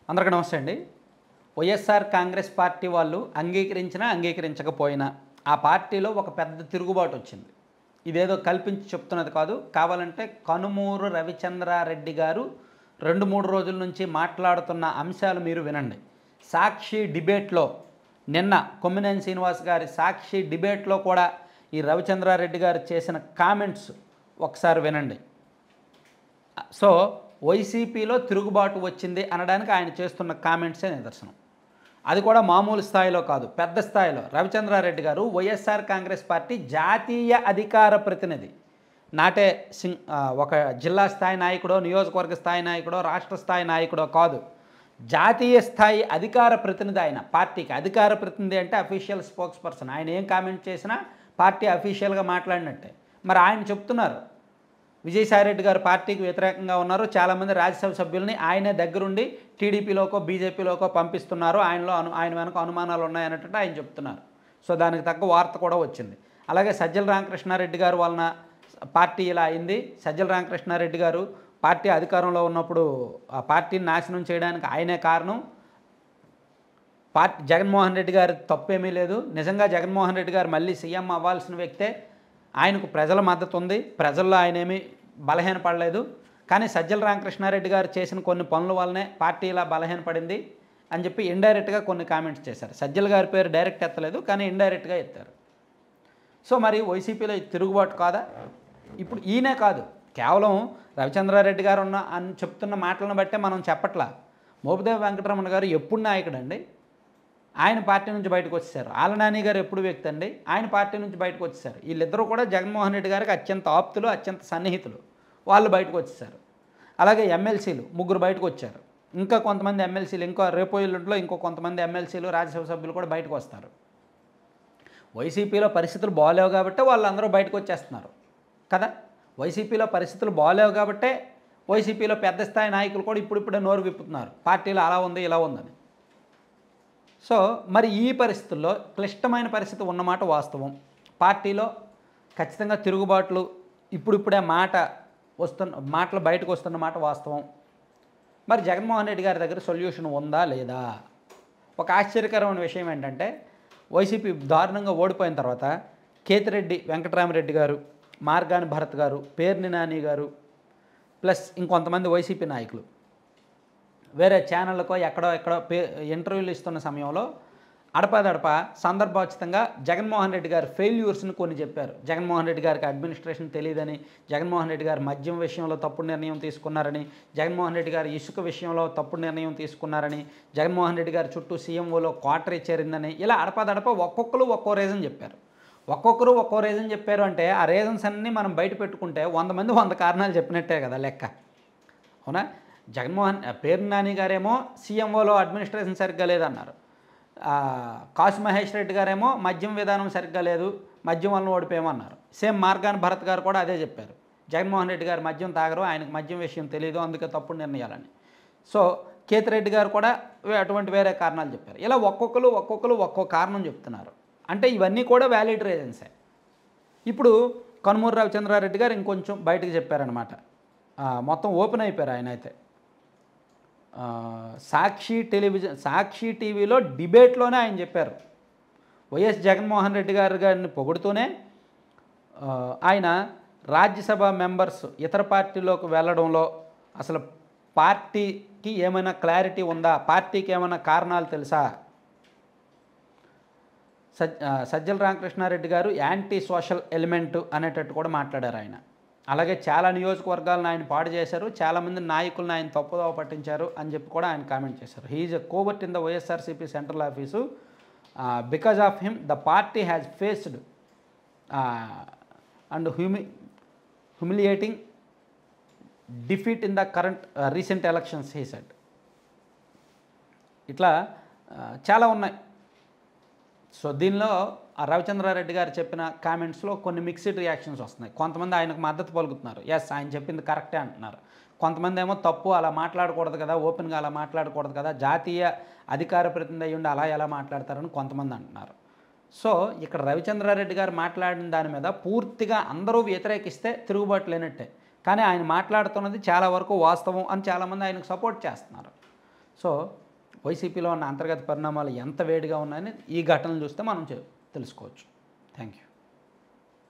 అందరికీ నమస్తే అండి. వైఎస్ఆర్ కాంగ్రెస్ పార్టీ వాళ్ళు అంగీకరించినా అంగీకరించకపోయినా ఆ పార్టీలో ఒక పెద్ద తిరుగుబాటు వచ్చింది. ఇదేదో కల్పించి చెప్తున్నది కాదు. కావాలంటే కనుమూరు రవిచంద్రారెడ్డి గారు 2-3 రోజుల నుంచి మాట్లాడుతున్న అంశాలు మీరు వినండి. సాక్షి డిబేట్లో నిన్న కొమ్మినేని శ్రీనివాస్ గారి సాక్షి డిబేట్లో కూడా ఈ రవిచంద్రారెడ్డి గారు చేసిన కామెంట్స్ ఒకసారి వినండి. సో వైసీపీలో తిరుగుబాటు వచ్చింది అనడానికి ఆయన చేస్తున్న కామెంట్సే నిదర్శనం. అది కూడా మామూలు స్థాయిలో కాదు, పెద్ద స్థాయిలో. రవిచంద్రారెడ్డి గారు వైఎస్ఆర్ కాంగ్రెస్ పార్టీ జాతీయ అధికార ప్రతినిధి. నాటే ఒక జిల్లా స్థాయి నాయకుడో, నియోజకవర్గ స్థాయి నాయకుడో, రాష్ట్ర స్థాయి నాయకుడో కాదు, జాతీయ స్థాయి అధికార ప్రతినిధి ఆయన. పార్టీకి అధికార ప్రతినిధి అంటే అఫీషియల్ స్పోక్స్ పర్సన్. ఆయన ఏం కామెంట్ చేసినా పార్టీ అఫీషియల్గా మాట్లాడినట్టే. మరి ఆయన చెప్తున్నారు విజయసాయిరెడ్డి గారు పార్టీకి వ్యతిరేకంగా ఉన్నారు, చాలామంది రాజ్యసభ సభ్యుల్ని ఆయనే దగ్గరుండి టీడీపీలోకో బీజేపీలోకో పంపిస్తున్నారు, ఆయన వెనక అనుమానాలు ఉన్నాయన్నట్టు ఆయన చెప్తున్నారు. సో దానికి తగ్గ వార్త కూడా వచ్చింది. అలాగే సజ్జల రామకృష్ణారెడ్డి గారు వలన పార్టీ ఇలా అయింది. సజ్జల రామకృష్ణారెడ్డి గారు పార్టీ అధికారంలో ఉన్నప్పుడు ఆ పార్టీని నాశనం చేయడానికి ఆయనే కారణం. జగన్మోహన్ రెడ్డి గారి తప్పేమీ లేదు. నిజంగా జగన్మోహన్ రెడ్డి గారు మళ్ళీ సీఎం అవ్వాల్సిన వ్యక్తే. ఆయనకు ప్రజల మద్దతు ఉంది, ప్రజల్లో ఆయనేమీ బలహీనపడలేదు. కానీ సజ్జల రామకృష్ణారెడ్డి గారు చేసిన కొన్ని పనుల వల్లనే పార్టీ ఇలా బలహీనపడింది అని చెప్పి ఇండైరెక్ట్గా కొన్ని కామెంట్స్ చేశారు. సజ్జల గారి పేరు డైరెక్ట్ ఎత్తలేదు, కానీ ఇండైరెక్ట్గా ఎత్తారు. సో మరి వైసీపీలో తిరుగుబాటు కాదా? ఇప్పుడు ఈయనే కాదు, కేవలం రవిచంద్రారెడ్డి గారు అని చెప్తున్న మాటలను బట్టే మనం చెప్పట్లా. మోపిదేవి వెంకటరమణ గారు ఎప్పుడు నాయకుడండి? ఆయన పార్టీ నుంచి బయటకు వచ్చేసారు. ఆలనాని గారు ఎప్పుడు వ్యక్తి అండి? ఆయన పార్టీ నుంచి బయటకు వచ్చేసారు. వీళ్ళిద్దరూ కూడా జగన్మోహన్ రెడ్డి గారికి అత్యంత ఆప్తులు, అత్యంత సన్నిహితులు. వాళ్ళు బయటకు వచ్చేసారు. అలాగే ఎమ్మెల్సీలు 3 బయటకు వచ్చారు. ఇంకా కొంతమంది ఎమ్మెల్సీలు, ఇంకో రేపో ఎల్లుండిలో ఇంకో కొంతమంది ఎమ్మెల్సీలు, రాజ్యసభ సభ్యులు కూడా బయటకు వస్తారు. వైసీపీలో పరిస్థితులు బాగాలేవు కాబట్టే వాళ్ళందరూ బయటకు వచ్చేస్తున్నారు కదా. వైసీపీలో పరిస్థితులు బాగాలేవు కాబట్టే వైసీపీలో పెద్ద స్థాయి నాయకులు కూడా ఇప్పుడిప్పుడే నోరు విప్పుతున్నారు, పార్టీలో అలా ఉంది ఇలా ఉందని. సో మరి ఈ పరిస్థితుల్లో క్లిష్టమైన పరిస్థితి ఉన్నమాట వాస్తవం. పార్టీలో ఖచ్చితంగా తిరుగుబాట్లు ఇప్పుడిప్పుడే మాటలు బయటకు వస్తున్న మాట వాస్తవం. మరి జగన్మోహన్ రెడ్డి గారి దగ్గర సొల్యూషన్ ఉందా లేదా? ఒక ఆశ్చర్యకరమైన విషయం ఏంటంటే, వైసీపీ దారుణంగా ఓడిపోయిన తర్వాత కేతిరెడ్డి వెంకటరామరెడ్డి గారు, మార్గాని భరత్ గారు, పేర్ని నాని గారు ప్లస్ ఇంకొంతమంది వైసీపీ నాయకులు వేరే ఛానళ్ళకో ఎక్కడో ఇంటర్వ్యూలు ఇస్తున్న సమయంలో అడపాదడప సందర్భోచితంగా జగన్మోహన్ రెడ్డి గారి ఫెయిల్యూర్స్ని కొన్ని చెప్పారు. జగన్మోహన్ రెడ్డి గారికి అడ్మినిస్ట్రేషన్ తెలియదని, జగన్మోహన్ రెడ్డి గారు మద్యం విషయంలో తప్పుడు నిర్ణయం తీసుకున్నారని, జగన్మోహన్ రెడ్డి గారు ఇసుక విషయంలో తప్పుడు నిర్ణయం తీసుకున్నారని, జగన్మోహన్ రెడ్డి గారి చుట్టూ సీఎంఓలో క్వార్టరీ చేరిందని, ఇలా అడపాదడప ఒక్కొక్కరు ఒక్కో రీజన్ చెప్పారు. ఒక్కొక్కరు ఒక్కో రీజన్ చెప్పారు అంటే ఆ రీజన్స్ అన్నీ మనం బయట పెట్టుకుంటే 100 మంది 100 కారణాలు చెప్పినట్టే కదా లెక్క, అవునా? పేర్ని నాని గారేమో సీఎంఓలో అడ్మినిస్ట్రేషన్ సరిగ్గా లేదన్నారు. కాసు మహేష్ రెడ్డి గారేమో మద్యం విధానం సరిగ్గా లేదు, మద్యం వలన ఓడిపోయామన్నారు. సేమ్ మార్గాన్ భరత్ గారు కూడా అదే చెప్పారు. జగన్మోహన్ రెడ్డి గారు మద్యం తాగరు, ఆయనకు మద్యం విషయం తెలియదు, అందుకే తప్పుడు నిర్ణయాలని. సో కేతిరెడ్డి గారు కూడా అటువంటి వేరే కారణాలు చెప్పారు. ఇలా ఒక్కొక్కరు ఒక్కో కారణం చెప్తున్నారు. అంటే ఇవన్నీ కూడా వ్యాలిడ్ రీజన్సే. ఇప్పుడు కనుమూరు రవిచంద్రారెడ్డి గారు ఇంకొంచెం బయటకు చెప్పారనమాట. మొత్తం ఓపెన్ అయిపోయారు ఆయన అయితే. సాక్షి టీవీలో డిబేట్లోనే ఆయన చెప్పారు, వైఎస్ జగన్మోహన్ రెడ్డి గారిని పొగుడుతూనే ఆయన రాజ్యసభ మెంబర్స్ ఇతర పార్టీలోకి వెళ్ళడంలో అసలు పార్టీకి ఏమైనా క్లారిటీ ఉందా, పార్టీకి ఏమైనా కారణాలు తెలుసా? సజ్జల రామకృష్ణారెడ్డి గారు యాంటీ సోషల్ ఎలిమెంట్ అనేటట్టు కూడా మాట్లాడారు ఆయన. అలాగే చాలా నియోజకవర్గాలను ఆయన పాడు చేశారు, చాలామంది నాయకులను ఆయన తప్పుదోవ పట్టించారు అని చెప్పి కూడా ఆయన కామెంట్ చేశారు. He is a covert in the YSRCP central office. Because of him the party has faced and humiliating defeat in the current recent elections he said. ఇట్లా చాలా ఉన్నాయి. సో దీనిలో రవిచంద్రారెడ్డి గారు చెప్పిన కామెంట్స్లో కొన్ని మిక్స్డ్ రియాక్షన్స్ వస్తున్నాయి. కొంతమంది ఆయనకు మద్దతు పలుకుతున్నారు, ఎస్ ఆయన చెప్పింది కరెక్టే అంటున్నారు. కొంతమంది ఏమో తప్పు, అలా మాట్లాడకూడదు కదా, ఓపెన్గా అలా మాట్లాడకూడదు కదా, జాతీయ అధికార ప్రతినిధి అయ్యుండి అలా ఎలా మాట్లాడతారని కొంతమంది అంటున్నారు. సో ఇక్కడ రవిచంద్రారెడ్డి గారు మాట్లాడిన దాని మీద పూర్తిగా అందరూ వ్యతిరేకిస్తే తిరుగుబాటు లేనట్టే. కానీ ఆయన మాట్లాడుతున్నది చాలా వరకు వాస్తవం అని చాలామంది ఆయనకు సపోర్ట్ చేస్తున్నారు. సో వైసీపీలో ఉన్న అంతర్గత పరిణామాలు ఎంత వేడిగా ఉన్నాయని ఈ ఘటనలు చూస్తే మనం తెలుసుకోవచ్చు. Thank you.